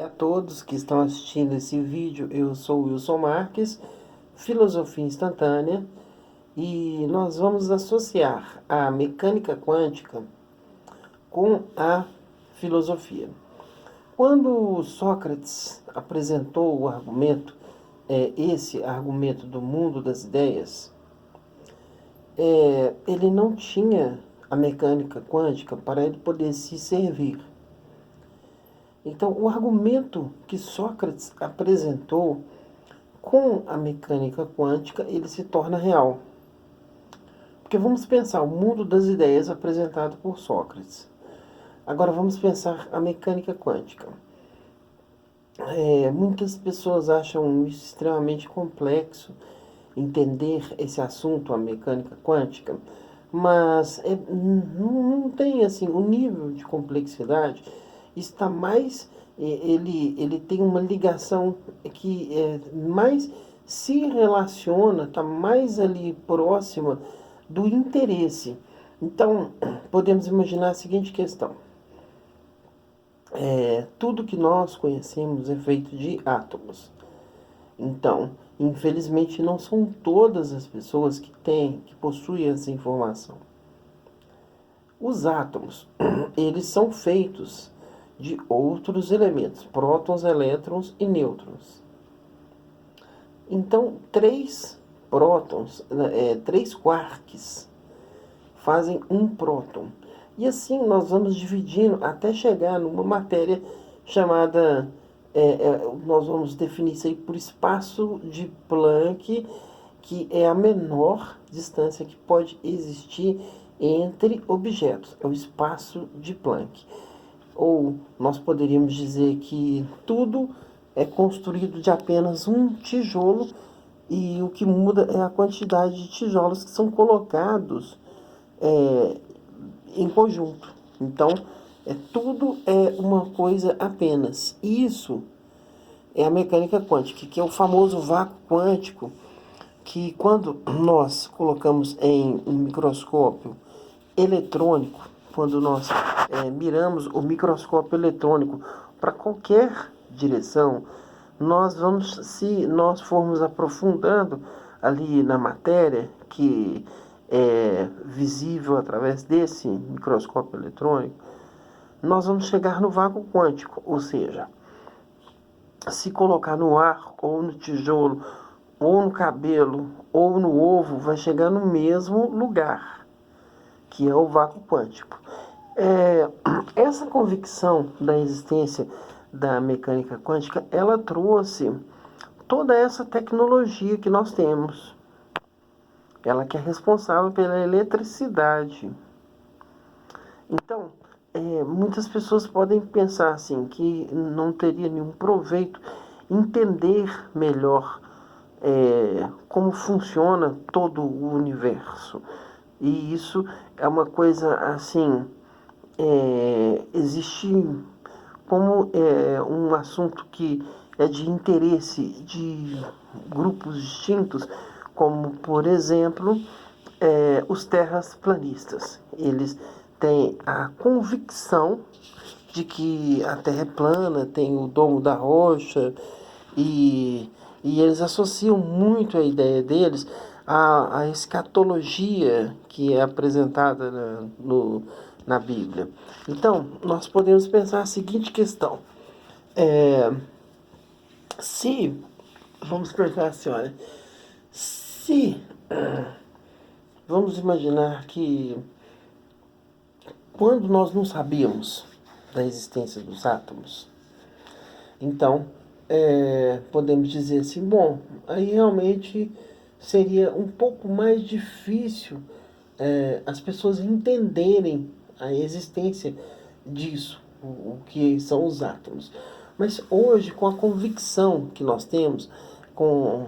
a todos que estão assistindo esse vídeo. Eu sou Wilson Marques, Filosofia Instantânea, e nós vamos associar a mecânica quântica com a filosofia. Quando Sócrates apresentou o argumento, esse argumento do mundo das ideias, ele não tinha a mecânica quântica para ele poder se servir. Então, o argumento que Sócrates apresentou com a mecânica quântica, ele se torna real. Porque vamos pensar o mundo das ideias apresentado por Sócrates. Agora vamos pensar a mecânica quântica. Muitas pessoas acham isso extremamente complexo, entender esse assunto, a mecânica quântica, mas não tem assim, o nível de complexidade está mais, ele tem uma ligação que mais se relaciona, está mais ali próxima do interesse. Então, podemos imaginar a seguinte questão. Tudo que nós conhecemos é feito de átomos. Então, infelizmente, não são todas as pessoas que possuem essa informação. Os átomos, eles são feitos de outros elementos, prótons, elétrons e nêutrons. Então, três prótons, três quarks, fazem um próton. E assim nós vamos dividindo até chegar numa matéria chamada, nós vamos definir isso aí por espaço de Planck, que é a menor distância que pode existir entre objetos, é o espaço de Planck. Ou nós poderíamos dizer que tudo é construído de apenas um tijolo e o que muda é a quantidade de tijolos que são colocados em conjunto. Então, tudo é uma coisa apenas. Isso é a mecânica quântica, que é o famoso vácuo quântico, que quando nós colocamos em um microscópio eletrônico, quando nós miramos o microscópio eletrônico para qualquer direção, se nós formos aprofundando ali na matéria que é visível através desse microscópio eletrônico, nós vamos chegar no vácuo quântico, ou seja, se colocar no ar, ou no tijolo, ou no cabelo, ou no ovo, vai chegar no mesmo lugar, que é o vácuo quântico. Essa convicção da existência da mecânica quântica, ela trouxe toda essa tecnologia que nós temos. Ela que é responsável pela eletricidade. Então, muitas pessoas podem pensar assim, que não teria nenhum proveito entender melhor como funciona todo o universo. E isso é uma coisa assim, existe como um assunto que é de interesse de grupos distintos, como, por exemplo, os terraplanistas. Eles têm a convicção de que a Terra é plana, tem o domo da rocha, e eles associam muito a ideia deles à escatologia que é apresentada na Bíblia. Então, nós podemos pensar a seguinte questão. Vamos pensar assim, olha, vamos imaginar que quando nós não sabíamos da existência dos átomos, então podemos dizer assim, bom, aí realmente seria um pouco mais difícil as pessoas entenderem a existência disso, o que são os átomos. Mas hoje, com a convicção que nós temos, com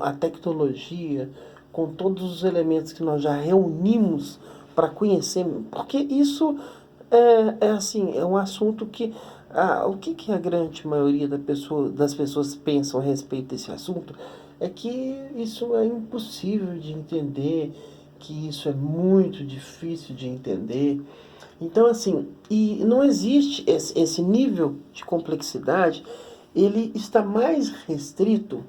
a tecnologia, com todos os elementos que nós já reunimos para conhecer, porque isso assim, é um assunto que o que a grande maioria das pessoas pensam a respeito desse assunto é que isso é impossível de entender, que isso é muito difícil de entender, Então, assim, e não existe esse nível de complexidade, ele está mais restrito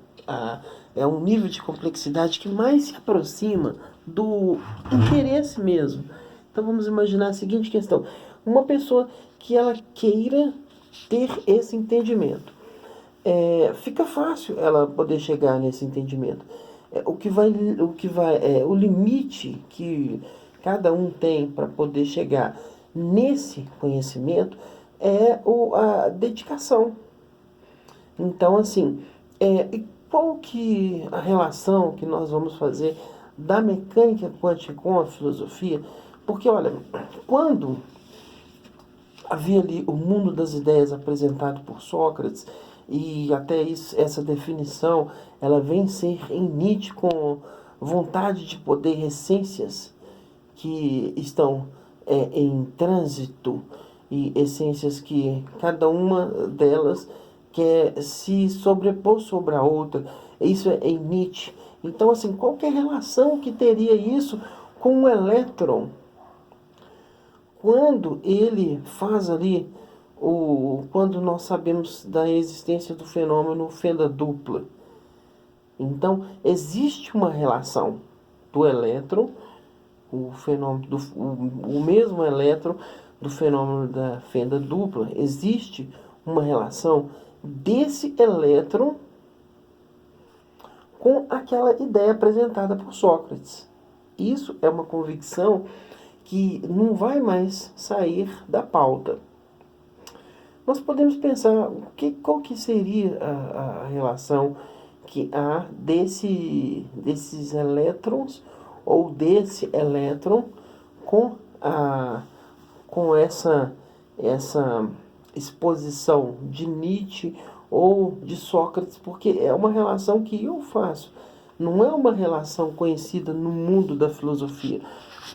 é um nível de complexidade que mais se aproxima do interesse mesmo. Então vamos imaginar a seguinte questão: uma pessoa que ela queira ter esse entendimento, fica fácil ela poder chegar nesse entendimento. O limite que cada um tem para poder chegar nesse conhecimento é a dedicação. Então, assim, e qual que a relação que nós vamos fazer da mecânica quântica com a filosofia? Porque, olha, quando havia ali o mundo das ideias apresentado por Sócrates, e até isso, essa definição, ela vem ser em Nietzsche com vontade de poder, essências que estão em trânsito, e essências que cada uma delas quer se sobrepor sobre a outra. Isso é em Nietzsche. Então, assim, qual que é a relação que teria isso com o elétron? Quando ele faz ali, quando nós sabemos da existência do fenômeno fenda dupla. Então, existe uma relação do elétron, o fenômeno o mesmo elétron do fenômeno da fenda dupla, existe uma relação desse elétron com aquela ideia apresentada por Sócrates. Isso é uma convicção que não vai mais sair da pauta. Nós podemos pensar qual que seria a relação que há desses elétrons ou desse elétron com essa exposição de Nietzsche ou de Sócrates, porque é uma relação que eu faço. Não é uma relação conhecida no mundo da filosofia.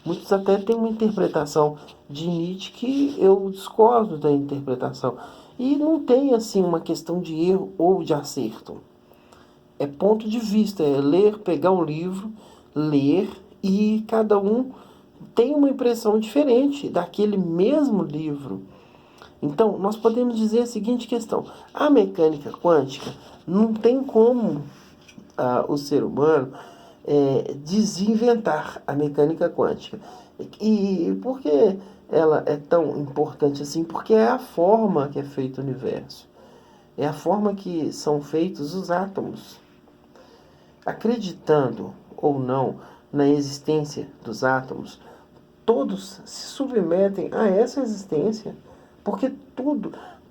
Muitos até têm uma interpretação de Nietzsche que eu discordo da interpretação. E não tem assim uma questão de erro ou de acerto. É ponto de vista, é ler, pegar um livro, ler, e cada um tem uma impressão diferente daquele mesmo livro. Então, nós podemos dizer a seguinte questão: a mecânica quântica não tem como o ser humano desinventar a mecânica quântica. E por que ela é tão importante assim? Porque é a forma que é feito o universo. É a forma que são feitos os átomos. Acreditando ou não na existência dos átomos, todos se submetem a essa existência, porque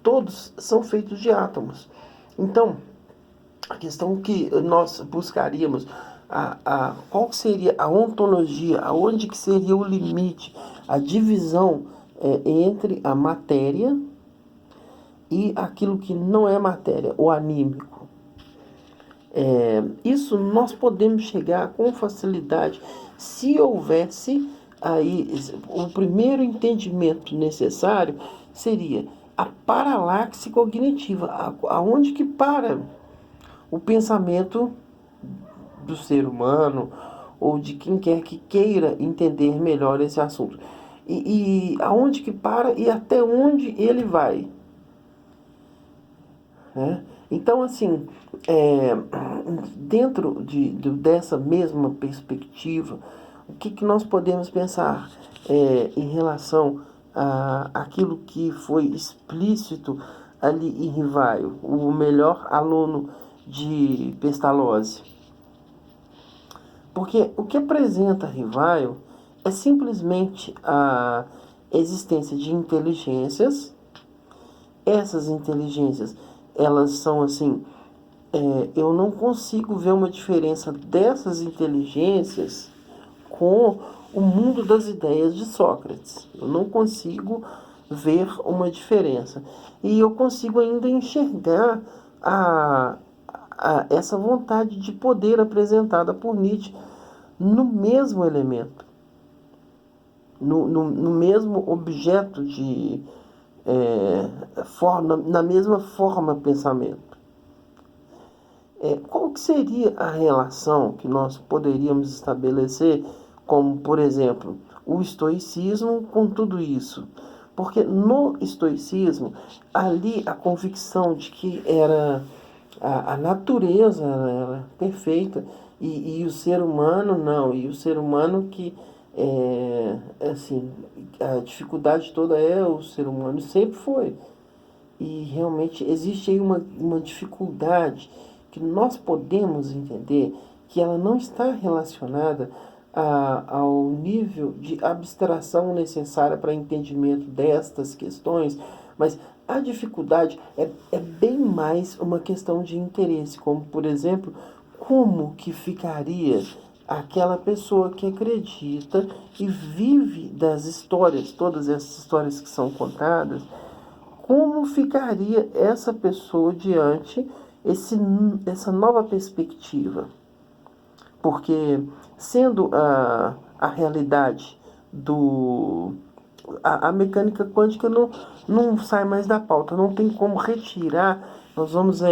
todos são feitos de átomos. Então, a questão que nós buscaríamos, qual seria a ontologia, aonde que seria o limite, a divisão entre a matéria e aquilo que não é matéria, o anímico. Isso nós podemos chegar com facilidade se houvesse aí o primeiro entendimento necessário seria a paralaxe cognitiva, aonde que para o pensamento do ser humano ou de quem quer que queira entender melhor esse assunto. E aonde que para e até onde ele vai. Né? Então, assim, dentro dessa mesma perspectiva, o que nós podemos pensar em relação àquilo que foi explícito ali em Rivaio, o melhor aluno de Pestalozzi? Porque o que apresenta Rivaio é simplesmente a existência de inteligências. Essas inteligências, elas são assim, eu não consigo ver uma diferença dessas inteligências com o mundo das ideias de Sócrates. Eu não consigo ver uma diferença. E eu consigo ainda enxergar essa vontade de poder apresentada por Nietzsche no mesmo elemento, no mesmo objeto de na mesma forma pensamento. Qual que seria a relação que nós poderíamos estabelecer, como, por exemplo, o estoicismo com tudo isso? Porque no estoicismo, ali a convicção de que era a natureza era perfeita e o ser humano não, e o ser humano que assim, a dificuldade toda é o ser humano, sempre foi. E realmente existe aí uma dificuldade que nós podemos entender que ela não está relacionada ao nível de abstração necessária para entendimento destas questões, mas a dificuldade é bem mais uma questão de interesse, como, por exemplo, como que ficaria aquela pessoa que acredita e vive das histórias, todas essas histórias que são contadas, como ficaria essa pessoa diante essa nova perspectiva? Porque, sendo a realidade a mecânica quântica não sai mais da pauta, não tem como retirar, nós vamos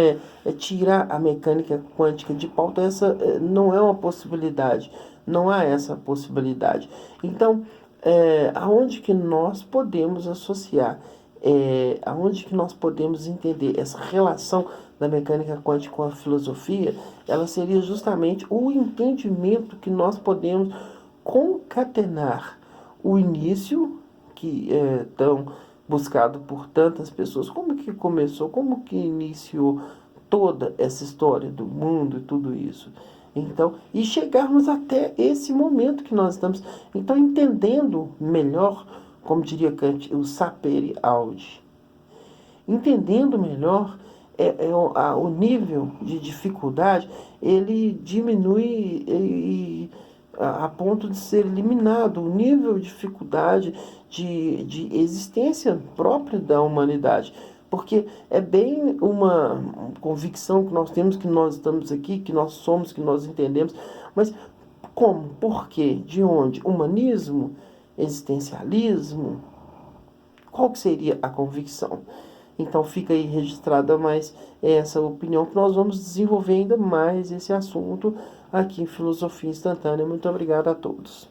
tirar a mecânica quântica de pauta, essa não é uma possibilidade, não há essa possibilidade. Então, aonde que nós podemos associar, aonde que nós podemos entender essa relação da mecânica quântica com a filosofia, ela seria justamente o entendimento que nós podemos concatenar o início, que é tão buscado por tantas pessoas, como que começou, como que iniciou toda essa história do mundo e tudo isso. Então, e chegarmos até esse momento que nós estamos, então, entendendo melhor, como diria Kant, o sapere aude. Entendendo melhor o nível de dificuldade, ele diminui a ponto de ser eliminado o nível de dificuldade de existência própria da humanidade. Porque é bem uma convicção que nós temos, que nós estamos aqui, que nós somos, que nós entendemos. Mas como? Por quê? De onde? Humanismo? Existencialismo? Qual que seria a convicção? Então fica aí registrada mais essa opinião que nós vamos desenvolver ainda mais esse assunto aqui em Filosofia Instantânea. Muito obrigado a todos.